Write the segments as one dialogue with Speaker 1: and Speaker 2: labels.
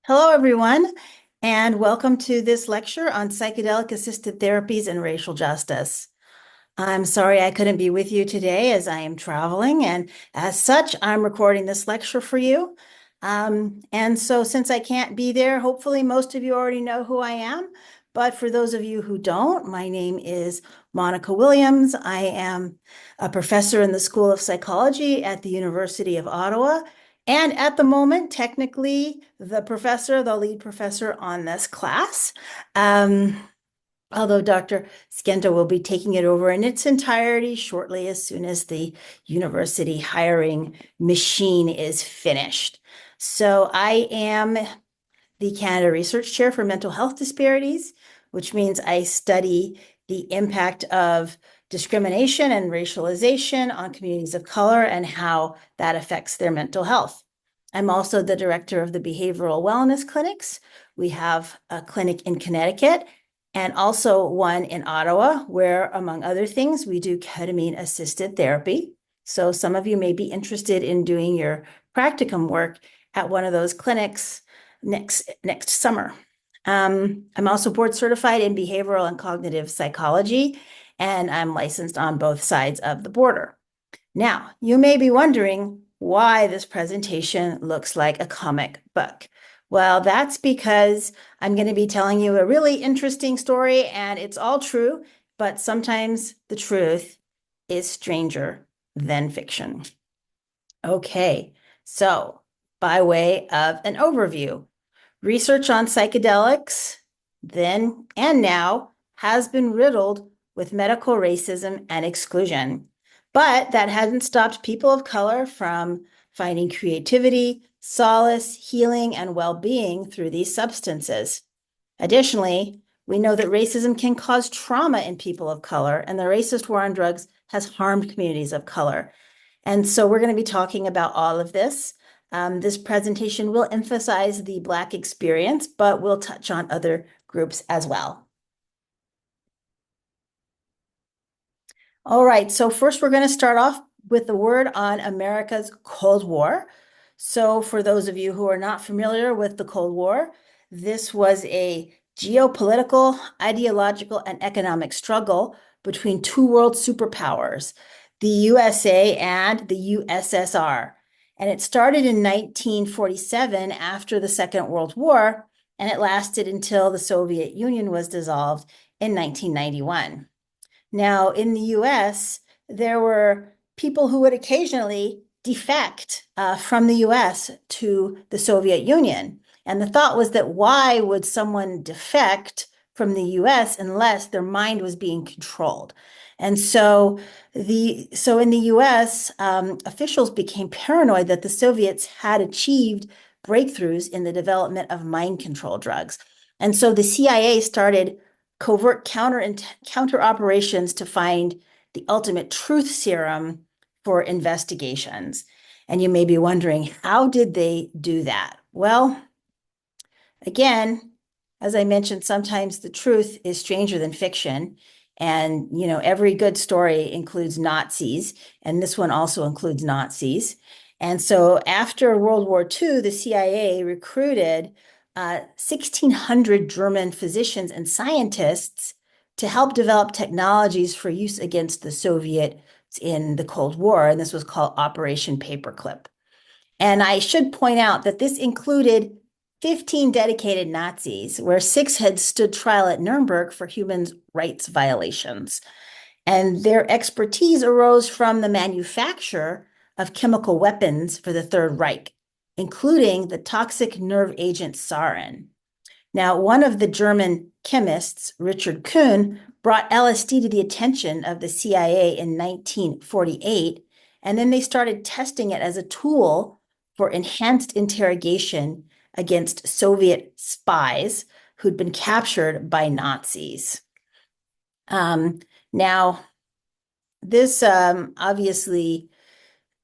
Speaker 1: Hello, everyone, and welcome to this lecture on psychedelic-assisted therapies and racial justice. I'm sorry I couldn't be with you today as I am traveling, and as such, I'm recording this lecture for you. And so since I can't be there, hopefully most of you already know who I am, but for those of you who don't, my name is Monnica Williams. I am a professor in the School of Psychology at the University of Ottawa, and at the moment, technically, the lead professor on this class. Although Dr. Skenta will be taking it over in its entirety shortly as soon as the university hiring machine is finished. So I am the Canada Research Chair for Mental Health Disparities, which means I study the impact of discrimination and racialization on communities of color and how that affects their mental health. I'm also the director of the Behavioral Wellness Clinics. We have a clinic in Connecticut and also one in Ottawa, where, among other things, we do ketamine-assisted therapy. So some of you may be interested in doing your practicum work at one of those clinics next summer. I'm also board certified in behavioral and cognitive psychology, and I'm licensed on both sides of the border. Now, you may be wondering why this presentation looks like a comic book. Well, that's because I'm going to be telling you a really interesting story, and it's all true, but sometimes the truth is stranger than fiction. Okay, so by way of an overview, research on psychedelics then and now has been riddled with medical racism and exclusion. But that hasn't stopped people of color from finding creativity, solace, healing, and well-being through these substances. Additionally, we know that racism can cause trauma in people of color, and the racist war on drugs has harmed communities of color. And so we're going to be talking about all of this. This presentation will emphasize the Black experience, but we'll touch on other groups as well. All right, so first we're going to start off with the word on America's Cold War. So for those of you who are not familiar with the Cold War, this was a geopolitical, ideological, and economic struggle between two world superpowers, the USA and the USSR. And it started in 1947 after the Second World War, and it lasted until the Soviet Union was dissolved in 1991. Now, in the US, there were people who would occasionally defect from the US to the Soviet Union. And the thought was that why would someone defect from the US unless their mind was being controlled? And so in the US, officials became paranoid that the Soviets had achieved breakthroughs in the development of mind control drugs. And so the CIA started covert counter operations to find the ultimate truth serum for investigations. And you may be wondering, how did they do that? Well, again, as I mentioned, sometimes the truth is stranger than fiction. And, every good story includes Nazis, and this one also includes Nazis. And so after World War II, the CIA recruited 1,600 German physicians and scientists to help develop technologies for use against the Soviets in the Cold War, and this was called Operation Paperclip. And I should point out that this included 15 dedicated Nazis, where 6 had stood trial at Nuremberg for human rights violations. And their expertise arose from the manufacture of chemical weapons for the Third Reich, including the toxic nerve agent sarin. Now, one of the German chemists, Richard Kuhn, brought LSD to the attention of the CIA in 1948, and then they started testing it as a tool for enhanced interrogation against Soviet spies who'd been captured by Nazis. Now, this obviously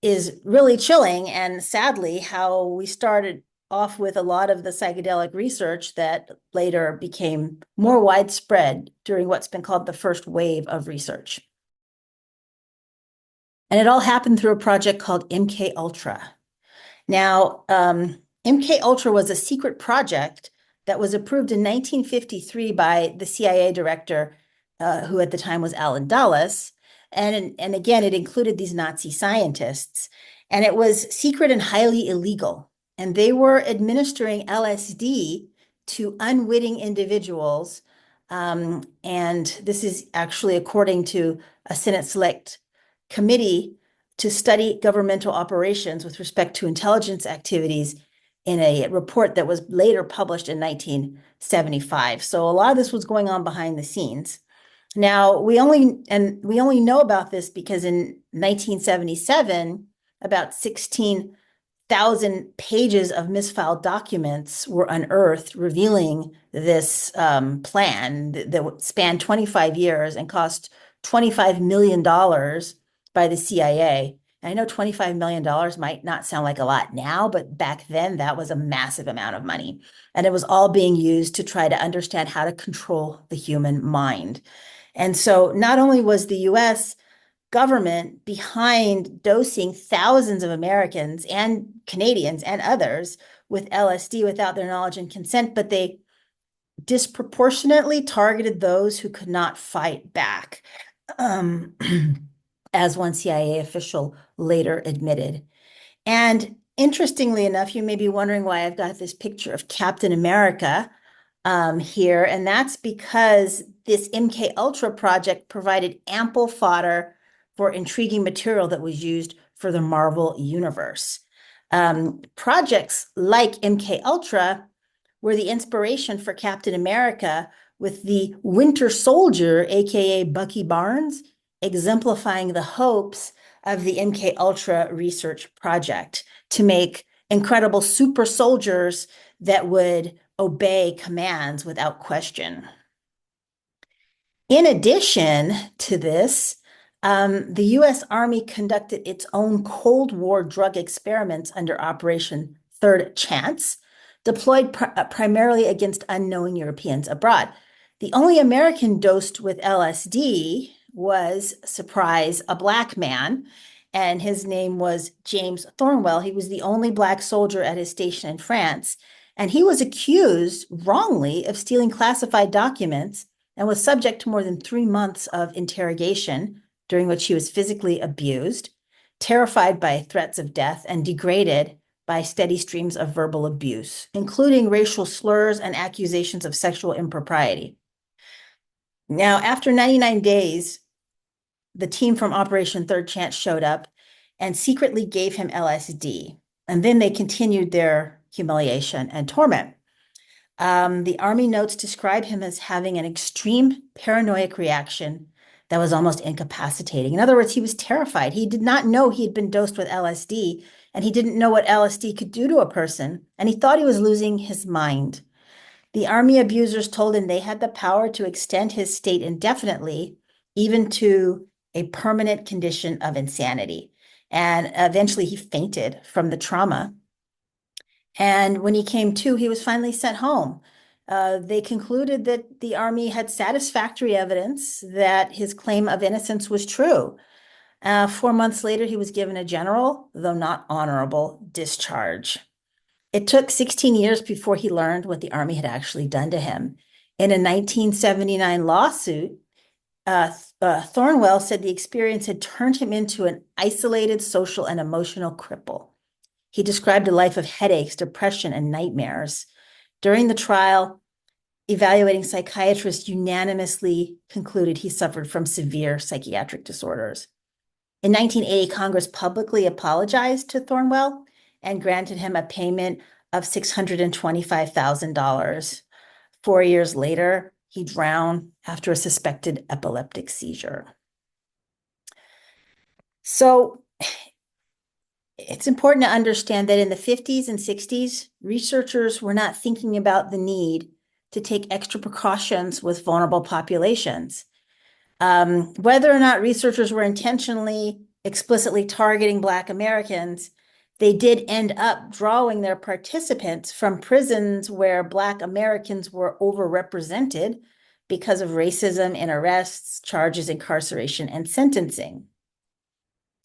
Speaker 1: is really chilling, and sadly, how we started off with a lot of the psychedelic research that later became more widespread during what's been called the first wave of research. And it all happened through a project called MK Ultra. Now, MK Ultra was a secret project that was approved in 1953 by the CIA director, who at the time was Alan Dulles. And again, it included these Nazi scientists. And it was secret and highly illegal. And they were administering LSD to unwitting individuals. And this is actually according to a Senate Select Committee to study governmental operations with respect to intelligence activities in a report that was later published in 1975. So a lot of this was going on behind the scenes. Now, we only know about this because in 1977, about 16,000 pages of misfiled documents were unearthed, revealing this plan that spanned 25 years and cost $25 million by the CIA. I know $25 million might not sound like a lot now, but back then that was a massive amount of money. And it was all being used to try to understand how to control the human mind. And so not only was the US government behind dosing thousands of Americans and Canadians and others with LSD without their knowledge and consent, but they disproportionately targeted those who could not fight back. As one CIA official later admitted. And interestingly enough, you may be wondering why I've got this picture of Captain America here, and that's because this MK Ultra project provided ample fodder for intriguing material that was used for the Marvel universe. Projects like MK Ultra were the inspiration for Captain America, with the Winter Soldier, aka Bucky Barnes, exemplifying the hopes of the MK Ultra research project to make incredible super soldiers that would obey commands without question. In addition to this, the US Army conducted its own Cold War drug experiments under Operation Third Chance, deployed primarily against unknowing Europeans abroad. The only American dosed with LSD was, surprise, a Black man, and his name was James Thornwell. He was the only Black soldier at his station in France, and he was accused wrongly of stealing classified documents and was subject to more than 3 months of interrogation, during which he was physically abused, terrified by threats of death, and degraded by steady streams of verbal abuse, including racial slurs and accusations of sexual impropriety. Now, after 99 days, the team from Operation Third Chance showed up and secretly gave him LSD. And then they continued their humiliation and torment. The Army notes describe him as having an extreme paranoid reaction that was almost incapacitating. In other words, he was terrified. He did not know he had been dosed with LSD, and he didn't know what LSD could do to a person, and he thought he was losing his mind. The Army abusers told him they had the power to extend his state indefinitely, even to a permanent condition of insanity. And eventually he fainted from the trauma. And when he came to, he was finally sent home. They concluded that the Army had satisfactory evidence that his claim of innocence was true. 4 months later, he was given a general, though not honorable, discharge. It took 16 years before he learned what the Army had actually done to him. In a 1979 lawsuit, Thornwell said the experience had turned him into an isolated social and emotional cripple. He described a life of headaches, depression, and nightmares. During the trial, evaluating psychiatrists unanimously concluded he suffered from severe psychiatric disorders. In 1980, Congress publicly apologized to Thornwell and granted him a payment of $625,000. 4 years later, he drowned after a suspected epileptic seizure. So it's important to understand that in the 50s and 60s, researchers were not thinking about the need to take extra precautions with vulnerable populations. Whether or not researchers were intentionally, explicitly targeting Black Americans, they did end up drawing their participants from prisons where Black Americans were overrepresented because of racism in arrests, charges, incarceration, and sentencing.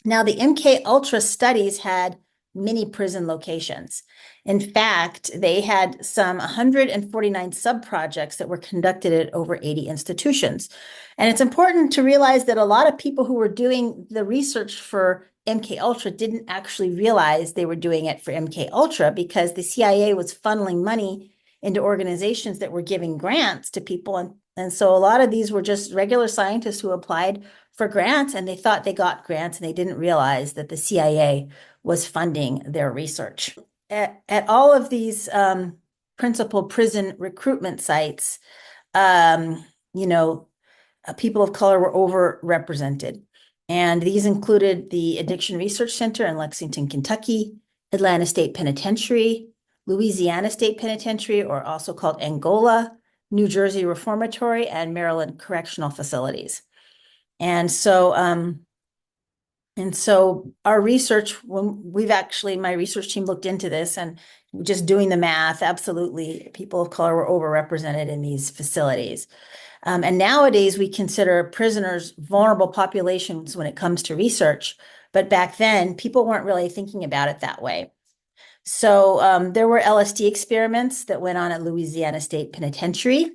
Speaker 1: Now, the MK Ultra studies had mini prison locations. In fact, they had some 149 sub-projects that were conducted at over 80 institutions. And it's important to realize that a lot of people who were doing the research for MK Ultra didn't actually realize they were doing it for MK Ultra, because the CIA was funneling money into organizations that were giving grants to people. And so a lot of these were just regular scientists who applied for grants, and they thought they got grants, and they didn't realize that the CIA was funding their research. At all of these principal prison recruitment sites, people of color were overrepresented. And these included the Addiction Research Center in Lexington, Kentucky, Atlanta State Penitentiary, Louisiana State Penitentiary, or also called Angola, New Jersey Reformatory, and Maryland Correctional Facilities. And so our research, my research team looked into this, and just doing the math, absolutely, people of color were overrepresented in these facilities. And nowadays we consider prisoners vulnerable populations when it comes to research, but back then people weren't really thinking about it that way. So there were LSD experiments that went on at Louisiana State Penitentiary.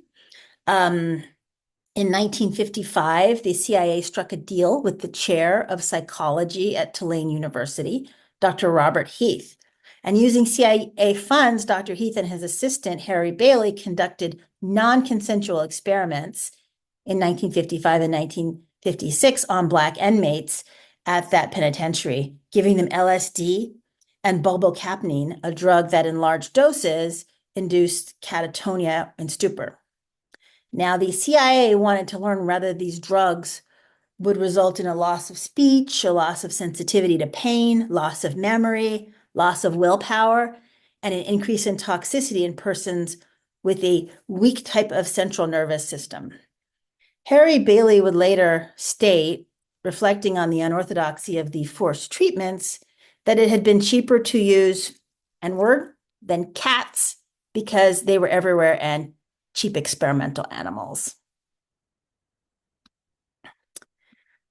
Speaker 1: In 1955, the CIA struck a deal with the chair of psychology at Tulane University, Dr. Robert Heath. And using CIA funds, Dr. Heath and his assistant, Harry Bailey, conducted non-consensual experiments in 1955 and 1956 on Black inmates at that penitentiary, giving them LSD and bulbocapnine, a drug that in large doses induced catatonia and stupor. Now, the CIA wanted to learn whether these drugs would result in a loss of speech, a loss of sensitivity to pain, loss of memory, loss of willpower, and an increase in toxicity in persons with a weak type of central nervous system. Harry Bailey would later state, reflecting on the unorthodoxy of the forced treatments, that it had been cheaper to use N-word than cats because they were everywhere and cheap experimental animals.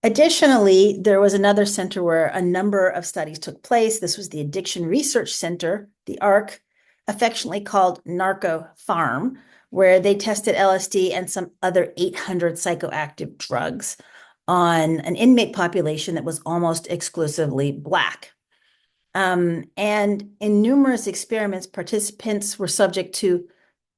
Speaker 1: Additionally, there was another center where a number of studies took place. This was the Addiction Research Center, the ARC, affectionately called Narco Farm, where they tested LSD and some other 800 psychoactive drugs on an inmate population that was almost exclusively Black. And in numerous experiments, participants were subject to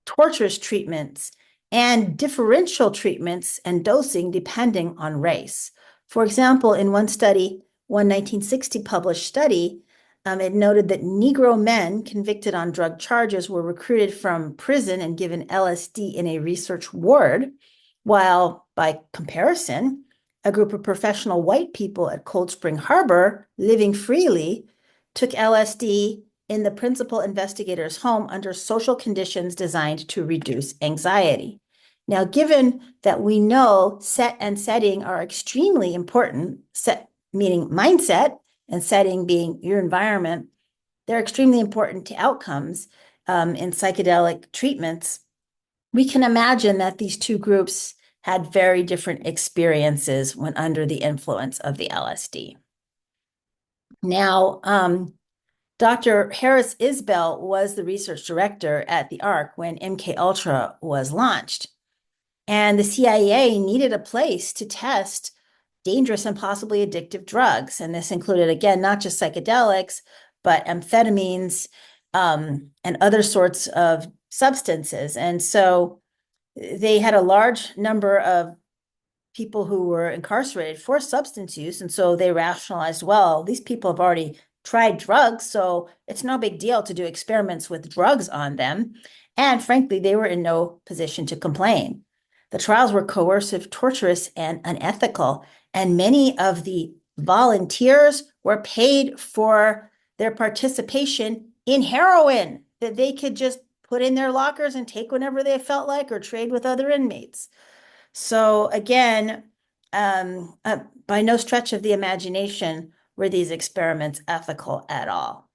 Speaker 1: torturous treatments and differential treatments and dosing depending on race. For example, in one 1960 published study, it noted that Negro men convicted on drug charges were recruited from prison and given LSD in a research ward, while by comparison, a group of professional white people at Cold Spring Harbor, living freely, took LSD in the principal investigator's home under social conditions designed to reduce anxiety. Now, given that we know set and setting are extremely important, set meaning mindset and setting being your environment, they're extremely important to outcomes in psychedelic treatments. We can imagine that these two groups had very different experiences when under the influence of the LSD. Now, Dr. Harris Isbell was the research director at the ARC when MK Ultra was launched. And the CIA needed a place to test dangerous and possibly addictive drugs. And this included, again, not just psychedelics, but amphetamines and other sorts of substances. And so they had a large number of people who were incarcerated for substance use. And so they rationalized, well, these people have already tried drugs, so it's no big deal to do experiments with drugs on them. And frankly, they were in no position to complain. The trials were coercive, torturous, and unethical. And many of the volunteers were paid for their participation in heroin that they could just put in their lockers and take whenever they felt like, or trade with other inmates. So again, by no stretch of the imagination were these experiments ethical at all.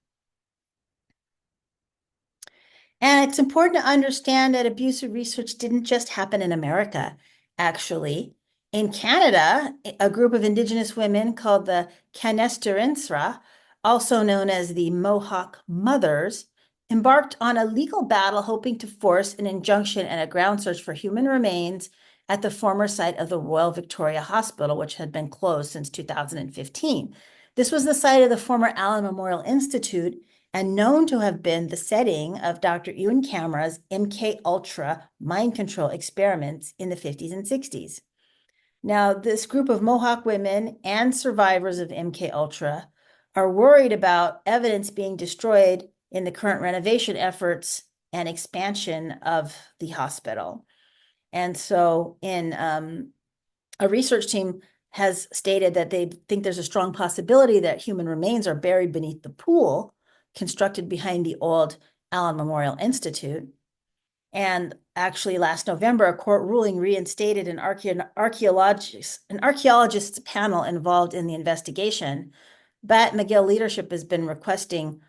Speaker 1: And it's important to understand that abusive research didn't just happen in America, actually. In Canada, a group of Indigenous women called the Canestarinsra also known as the Mohawk Mothers, embarked on a legal battle hoping to force an injunction and a ground search for human remains at the former site of the Royal Victoria Hospital, which had been closed since 2015. This was the site of the former Allen Memorial Institute and known to have been the setting of Dr. Ewan Cameron's MK Ultra mind control experiments in the 50s and 60s. Now, this group of Mohawk women and survivors of MK Ultra are worried about evidence being destroyed in the current renovation efforts and expansion of the hospital. And so a research team has stated that they think there's a strong possibility that human remains are buried beneath the pool constructed behind the old Allen Memorial Institute. And actually, last November, a court ruling reinstated an archaeologist panel involved in the investigation. But McGill leadership has been requesting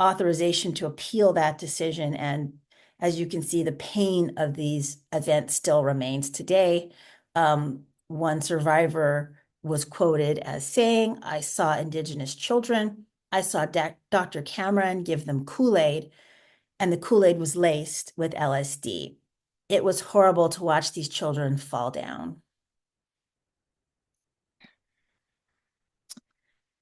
Speaker 1: authorization to appeal that decision. And as you can see, the pain of these events still remains today. One survivor was quoted as saying, "I saw Indigenous children. I saw Dr. Cameron give them Kool-Aid, and the Kool-Aid was laced with LSD. It was horrible to watch these children fall down."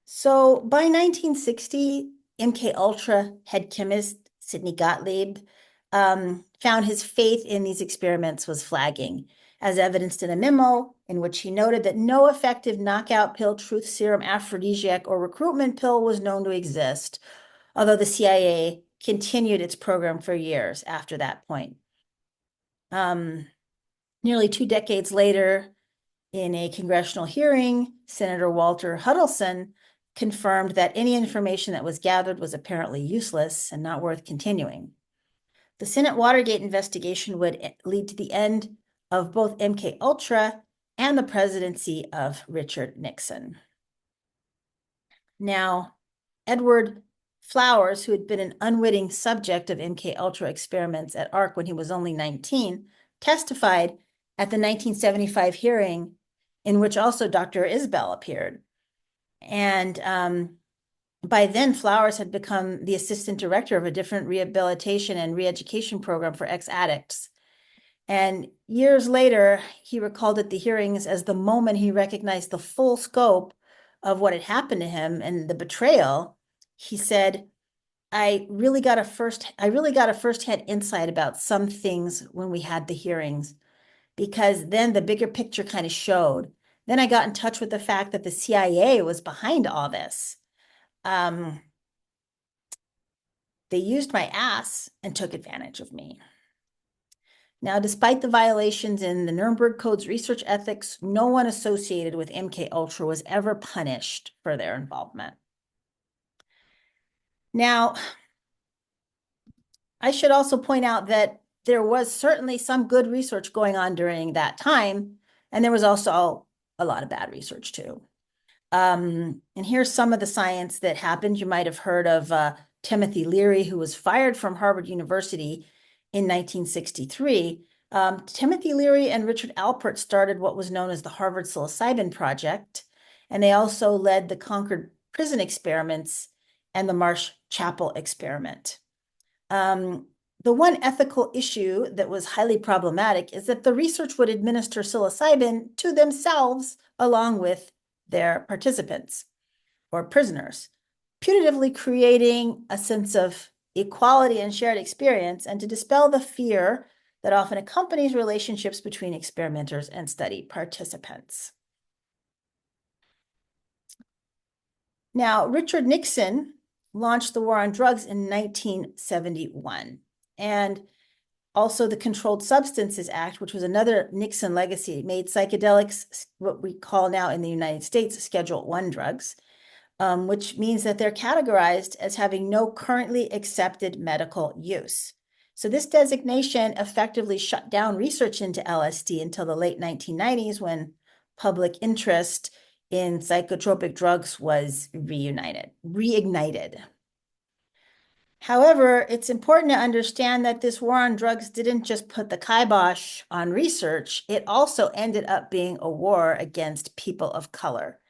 Speaker 1: So by 1960, MK Ultra head chemist Sidney Gottlieb found his faith in these experiments was flagging, as evidenced in a memo in which he noted that no effective knockout pill, truth serum, aphrodisiac, or recruitment pill was known to exist, although the CIA continued its program for years after that point. Nearly 2 decades later, in a congressional hearing, Senator Walter Huddleston confirmed that any information that was gathered was apparently useless and not worth continuing. The Senate Watergate investigation would lead to the end of both MK Ultra and the presidency of Richard Nixon. Now, Edward Flowers, who had been an unwitting subject of MK Ultra experiments at ARC when he was only 19, testified at the 1975 hearing in which also Dr. Isbell appeared. And by then, Flowers had become the assistant director of a different rehabilitation and re-education program for ex-addicts. And years later, he recalled at the hearings as the moment he recognized the full scope of what had happened to him and the betrayal. He said, I really got a firsthand insight about some things when we had the hearings, because then the bigger picture kind of showed. Then I got in touch with the fact that the CIA was behind all this. They used my ass and took advantage of me. Now, despite the violations in the Nuremberg Code's research ethics, no one associated with MK Ultra was ever punished for their involvement. Now, I should also point out that there was certainly some good research going on during that time, and there was also a lot of bad research too. And here's some of the science that happened. You might have heard of Timothy Leary, who was fired from Harvard University in 1963. Timothy Leary and Richard Alpert started what was known as the Harvard Psilocybin Project, and they also led the Concord prison experiments and the Marsh Chapel experiment. The one ethical issue that was highly problematic is that the research would administer psilocybin to themselves along with their participants or prisoners, putatively creating a sense of equality and shared experience, and to dispel the fear that often accompanies relationships between experimenters and study participants. Now, Richard Nixon launched the war on drugs in 1971. And also the Controlled Substances Act, which was another Nixon legacy, made psychedelics what we call now in the United States Schedule I drugs, which means that they're categorized as having no currently accepted medical use. So this designation effectively shut down research into LSD until the late 1990s, when public interest in psychotropic drugs was reignited. However, it's important to understand that this war on drugs didn't just put the kibosh on research, it also ended up being a war against people of color.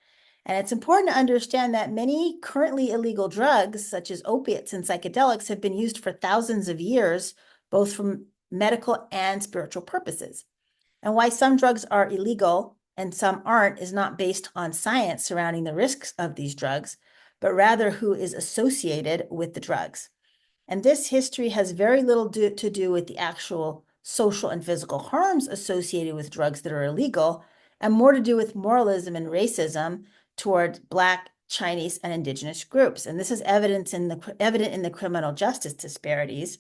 Speaker 1: And it's important to understand that many currently illegal drugs, such as opiates and psychedelics, have been used for thousands of years, both for medical and spiritual purposes. And why some drugs are illegal and some aren't is not based on science surrounding the risks of these drugs, but rather who is associated with the drugs. And this history has very little to do with the actual social and physical harms associated with drugs that are illegal, and more to do with moralism and racism toward Black, Chinese, and Indigenous groups. And this is evident in the criminal justice disparities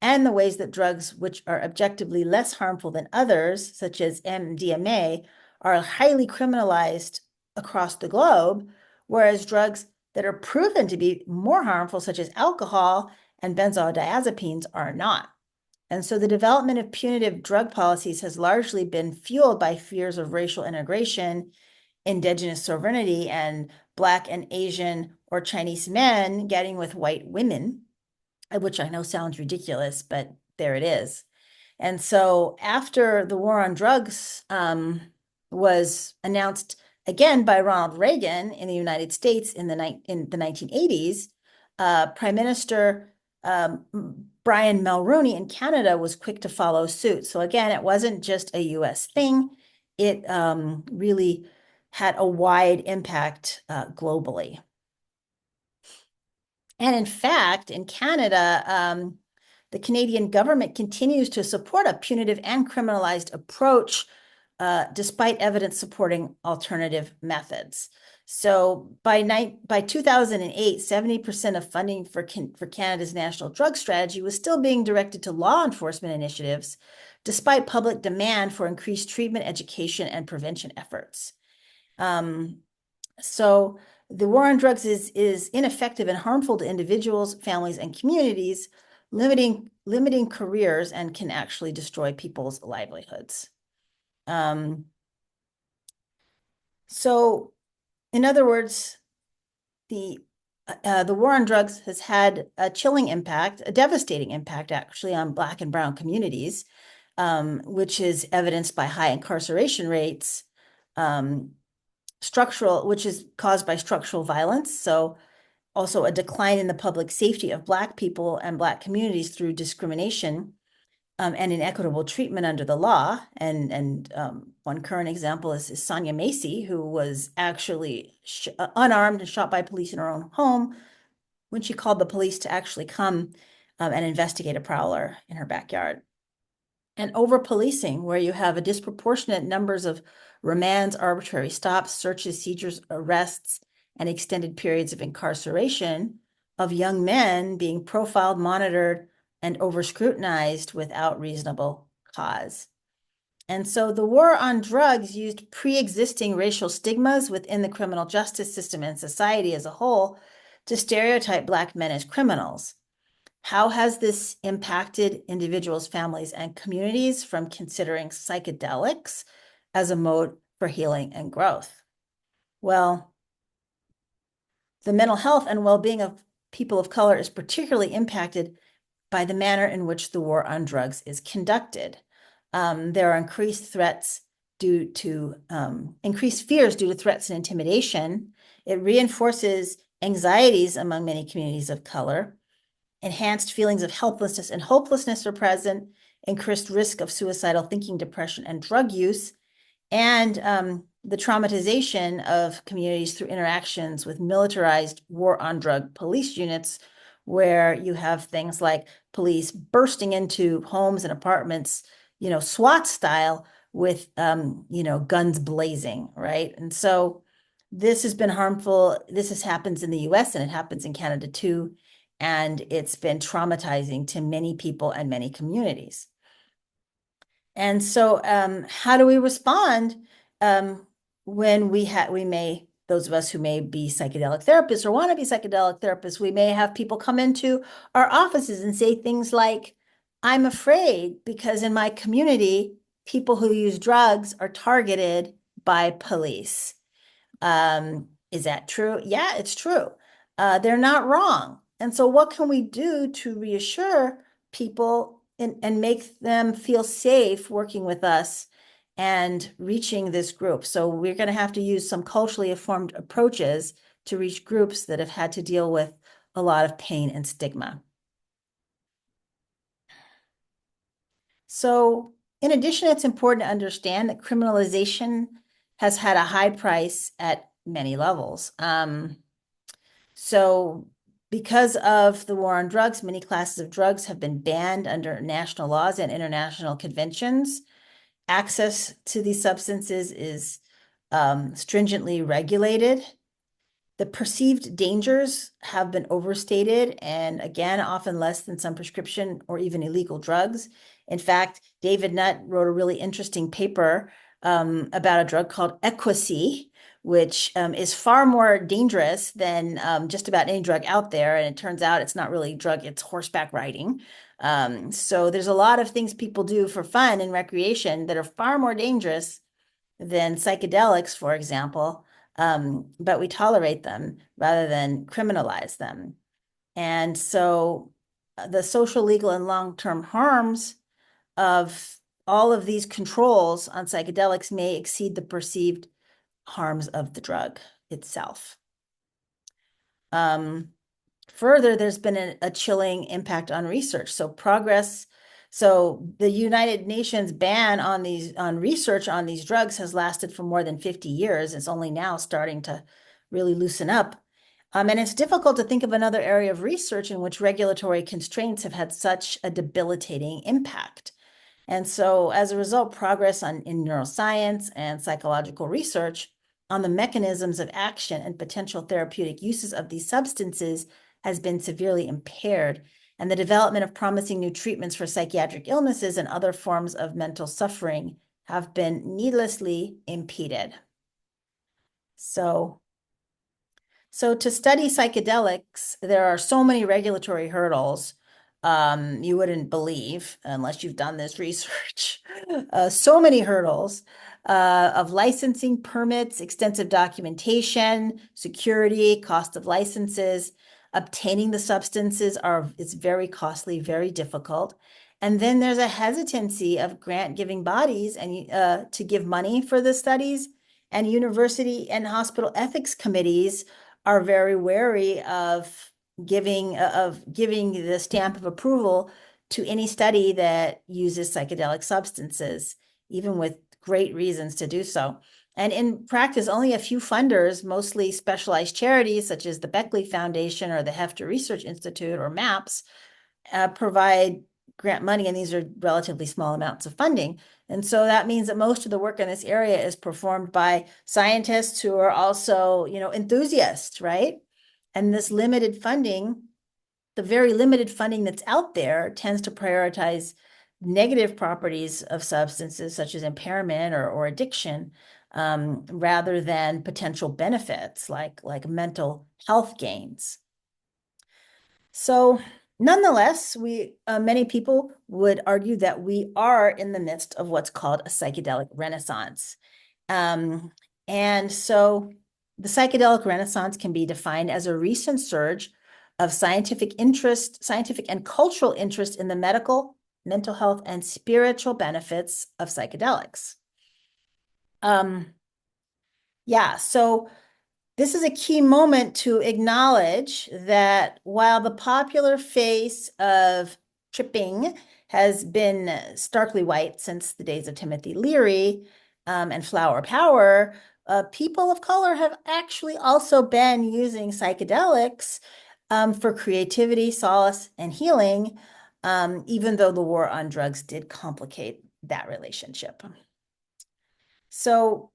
Speaker 1: and the ways that drugs which are objectively less harmful than others, such as MDMA, are highly criminalized across the globe, whereas drugs that are proven to be more harmful, such as alcohol and benzodiazepines, are not. And so the development of punitive drug policies has largely been fueled by fears of racial integration, indigenous sovereignty, and Black and Asian or Chinese men getting with white women, which I know sounds ridiculous, but there it is. And so after the war on drugs was announced again by Ronald Reagan in the United States in the 1980s, Prime Minister Brian Mulroney in Canada was quick to follow suit. So again, it wasn't just a US thing. It really had a wide impact globally. And in fact, in Canada, the Canadian government continues to support a punitive and criminalized approach, despite evidence supporting alternative methods. So by 2008, 70% of funding for Canada's national drug strategy was still being directed to law enforcement initiatives, despite public demand for increased treatment, education, and prevention efforts. So the war on drugs is ineffective and harmful to individuals, families, and communities, limiting careers, and can actually destroy people's livelihoods. So in other words, the war on drugs has had a chilling impact, a devastating impact actually on Black and Brown communities, which is evidenced by high incarceration rates, which is caused by structural violence. So also a decline in the public safety of Black people and Black communities through discrimination and inequitable treatment under the law. And one current example is Sonia Macy, who was actually unarmed and shot by police in her own home when she called the police to actually come and investigate a prowler in her backyard. And over-policing, where you have a disproportionate numbers of remands, arbitrary stops, searches, seizures, arrests, and extended periods of incarceration of young men being profiled, monitored, and over-scrutinized without reasonable cause. And so the war on drugs used pre-existing racial stigmas within the criminal justice system and society as a whole to stereotype Black men as criminals. How has this impacted individuals, families, and communities from considering psychedelics as a mode for healing and growth? Well, the mental health and well-being of people of color is particularly impacted by the manner in which the war on drugs is conducted. There are increased fears due to threats and intimidation. It reinforces anxieties among many communities of color. Enhanced feelings of helplessness and hopelessness are present, increased risk of suicidal thinking, depression, and drug use, and the traumatization of communities through interactions with militarized war on drug police units, where you have things like police bursting into homes and apartments, SWAT style, with guns blazing, right? And so this has been harmful. This happens in the US and it happens in Canada too. And it's been traumatizing to many people and many communities. And so how do we respond when those of us who may be psychedelic therapists or want to be psychedelic therapists, we may have people come into our offices and say things like, I'm afraid because in my community, people who use drugs are targeted by police. Is that true? Yeah, it's true. They're not wrong. And so what can we do to reassure people and make them feel safe working with us and reaching this group. So we're going to have to use some culturally informed approaches to reach groups that have had to deal with a lot of pain and stigma. So in addition, it's important to understand that criminalization has had a high price at many levels. So because of the war on drugs, many classes of drugs have been banned under national laws and international conventions. Access to these substances is stringently regulated. The perceived dangers have been overstated and, again, often less than some prescription or even illegal drugs. In fact, David Nutt wrote a really interesting paper about a drug called Equisy, which is far more dangerous than just about any drug out there. And it turns out it's not really a drug, it's horseback riding. So there's a lot of things people do for fun and recreation that are far more dangerous than psychedelics, for example, but we tolerate them rather than criminalize them. And so the social, legal, and long-term harms of all of these controls on psychedelics may exceed the perceived harms of the drug itself. Further, there's been a chilling impact on research. So the United Nations ban on research on these drugs has lasted for more than 50 years. It's only now starting to really loosen up. And it's difficult to think of another area of research in which regulatory constraints have had such a debilitating impact. And so as a result, progress in neuroscience and psychological research on the mechanisms of action and potential therapeutic uses of these substances has been severely impaired, and the development of promising new treatments for psychiatric illnesses and other forms of mental suffering have been needlessly impeded. So to study psychedelics, there are so many regulatory hurdles you wouldn't believe unless you've done this research. So many hurdles of licensing, permits, extensive documentation, security, cost of licenses. Obtaining the substances is very costly, very difficult. And then there's a hesitancy of grant-giving bodies and to give money for the studies, and university and hospital ethics committees are very wary of giving the stamp of approval to any study that uses psychedelic substances, even with great reasons to do so. And in practice, only a few funders, mostly specialized charities such as the Beckley Foundation or the Hefter Research Institute or MAPS, provide grant money, and these are relatively small amounts of funding. And so that means that most of the work in this area is performed by scientists who are also, enthusiasts, right? And this limited funding, the very limited funding that's out there, tends to prioritize negative properties of substances such as impairment or addiction, rather than potential benefits like mental health gains. So nonetheless, many people would argue that we are in the midst of what's called a psychedelic renaissance. And so the psychedelic renaissance can be defined as a recent surge of scientific and cultural interest in the medical, mental health, and spiritual benefits of psychedelics. So this is a key moment to acknowledge that while the popular face of tripping has been starkly white since the days of Timothy Leary and flower power, people of color have actually also been using psychedelics for creativity, solace, and healing, even though the war on drugs did complicate that relationship. So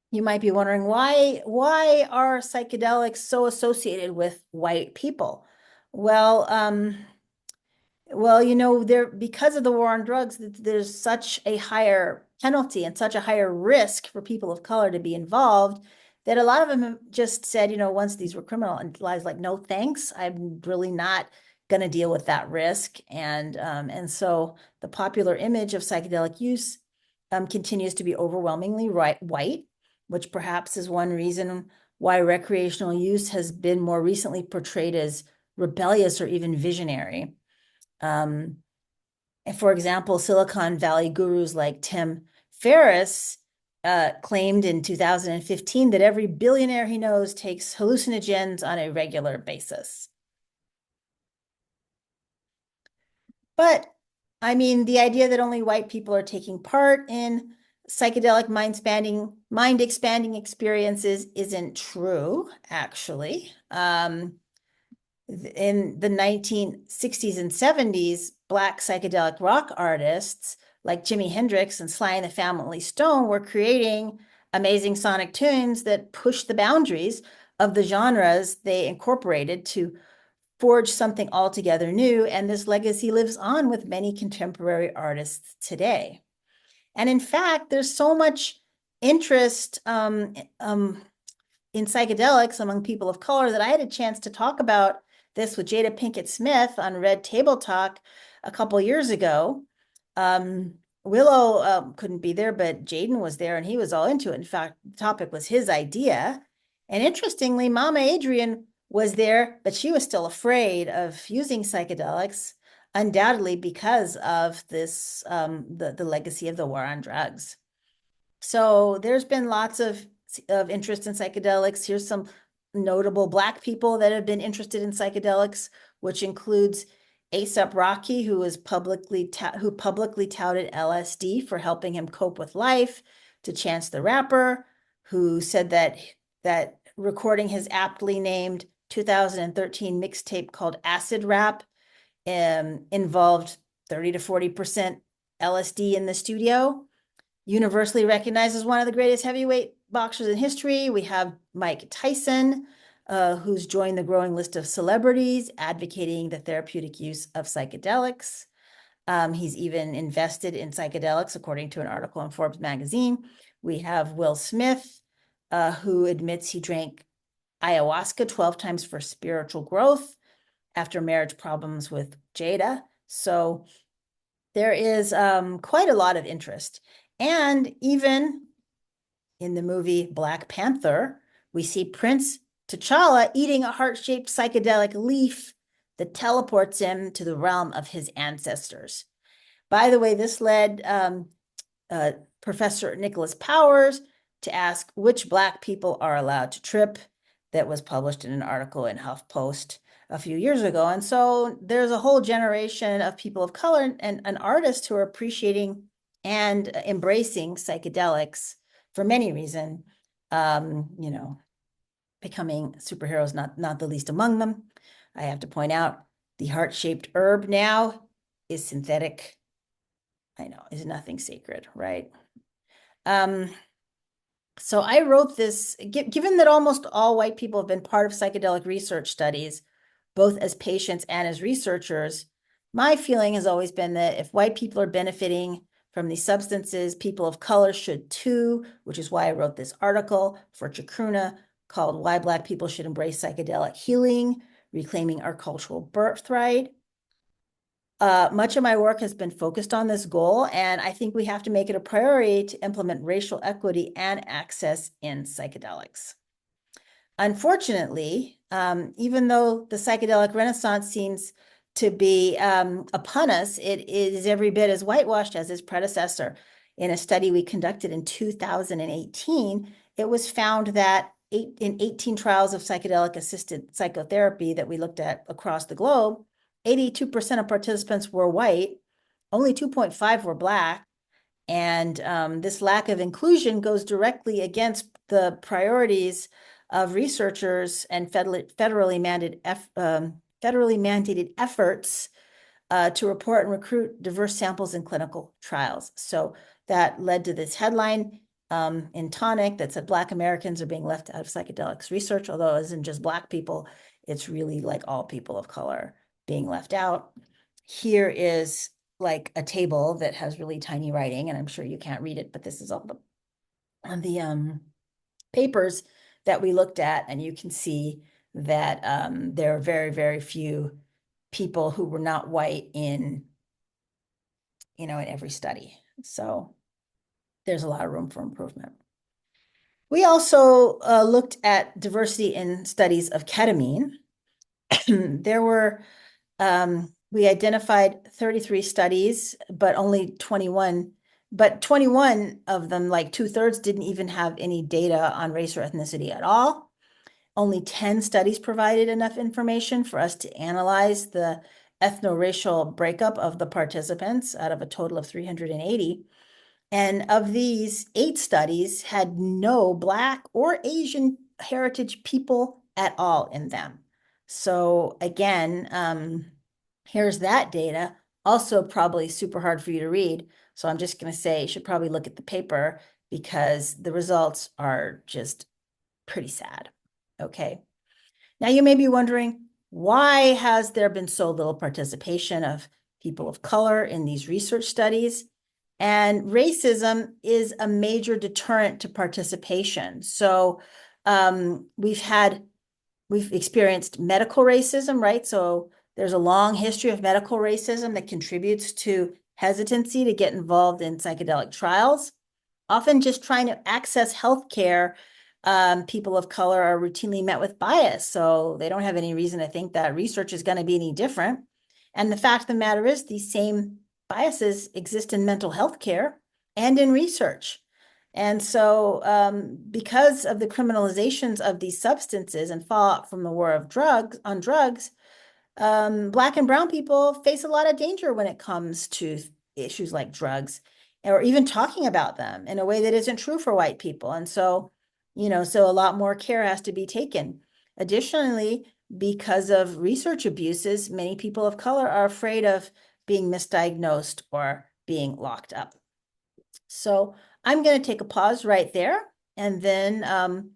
Speaker 1: you might be wondering why are psychedelics so associated with white people? Well, because of the war on drugs, there's such a higher penalty and such a higher risk for people of color to be involved that a lot of them have just said, once these were criminalized, like, no, thanks, I'm really not going to deal with that risk. And so the popular image of psychedelic use continues to be overwhelmingly white, which perhaps is one reason why recreational use has been more recently portrayed as rebellious or even visionary. And for example, Silicon Valley gurus like Tim Ferris claimed in 2015 that every billionaire he knows takes hallucinogens on a regular basis. But I mean, the idea that only white people are taking part in psychedelic mind expanding experiences isn't true, actually. In the 1960s and 70s, Black psychedelic rock artists like Jimi Hendrix and Sly and the Family Stone were creating amazing sonic tunes that pushed the boundaries of the genres they incorporated to forge something altogether new. And this legacy lives on with many contemporary artists today. And in fact, there's so much interest in psychedelics among people of color that I had a chance to talk about this with Jada Pinkett Smith on Red Table Talk a couple years ago. Willow couldn't be there, but Jaden was there and he was all into it. In fact, the topic was his idea. And interestingly, Mama Adrian was there, but she was still afraid of using psychedelics, undoubtedly because of this, the legacy of the war on drugs. So there's been lots of interest in psychedelics. Here's some notable Black people that have been interested in psychedelics, which includes A$AP Rocky, who publicly touted LSD for helping him cope with life, to Chance the Rapper, who said that recording his aptly named 2013 mixtape called Acid Rap involved 30 to 40% LSD in the studio. Universally recognized as one of the greatest heavyweight boxers in history, we have Mike Tyson, who's joined the growing list of celebrities advocating the therapeutic use of psychedelics. He's even invested in psychedelics, according to an article in Forbes magazine. We have Will Smith, who admits he drank ayahuasca 12 times for spiritual growth after marriage problems with Jada. So there is quite a lot of interest. And even in the movie Black Panther, we see Prince T'Challa eating a heart-shaped psychedelic leaf that teleports him to the realm of his ancestors. By the way, this led Professor Nicholas Powers to ask which Black people are allowed to trip. That was published in an article in HuffPost a few years ago. And so there's a whole generation of people of color and artists who are appreciating and embracing psychedelics for many reasons, becoming superheroes, not the least among them. I have to point out the heart-shaped herb now is synthetic. I know, is nothing sacred, right? So I wrote this, given that almost all white people have been part of psychedelic research studies, both as patients and as researchers, my feeling has always been that if white people are benefiting from these substances, people of color should too, which is why I wrote this article for Chacruna called Why Black People Should Embrace Psychedelic Healing, Reclaiming Our Cultural Birthright. Much of my work has been focused on this goal, and I think we have to make it a priority to implement racial equity and access in psychedelics. Unfortunately, even though the psychedelic renaissance seems to be upon us, it is every bit as whitewashed as its predecessor. In a study we conducted in 2018, it was found that in 18 trials of psychedelic-assisted psychotherapy that we looked at across the globe, 82% of participants were white, only 2.5 were Black, and this lack of inclusion goes directly against the priorities of researchers and federally mandated efforts to report and recruit diverse samples in clinical trials. So that led to this headline in Tonic that said Black Americans are being left out of psychedelics research, although it isn't just Black people, it's really like all people of color being left out. Here is like a table that has really tiny writing, and I'm sure you can't read it, but this is all the papers that we looked at, and you can see that there are very, very few people who were not white in every study. So there's a lot of room for improvement. We also looked at diversity in studies of ketamine. There were we identified 33 studies, but only 21 but 21 of them, like 2/3, didn't even have any data on race or ethnicity at all. Only 10 studies provided enough information for us to analyze the ethno-racial breakup of the participants out of a total of 380. And of these, 8 studies had no Black or Asian heritage people at all in them. So again, here's that data. Also probably super hard for you to read. So I'm just going to say you should probably look at the paper because the results are just pretty sad. Okay. Now you may be wondering, why has there been so little participation of people of color in these research studies? And racism is a major deterrent to participation. So we've experienced medical racism, right? So there's a long history of medical racism that contributes to hesitancy to get involved in psychedelic trials. Often just trying to access healthcare, people of color are routinely met with bias, so they don't have any reason to think that research is going to be any different. And the fact of the matter is, these same biases exist in mental health care and in research. And so because of the criminalizations of these substances and fallout from the war of drugs, Black and brown people face a lot of danger when it comes to issues like drugs, or even talking about them in a way that isn't true for white people. And so, so a lot more care has to be taken. Additionally, because of research abuses, many people of color are afraid of being misdiagnosed or being locked up. So I'm going to take a pause right there, and then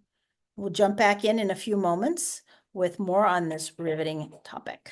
Speaker 1: we'll jump back in a few moments with more on this riveting topic.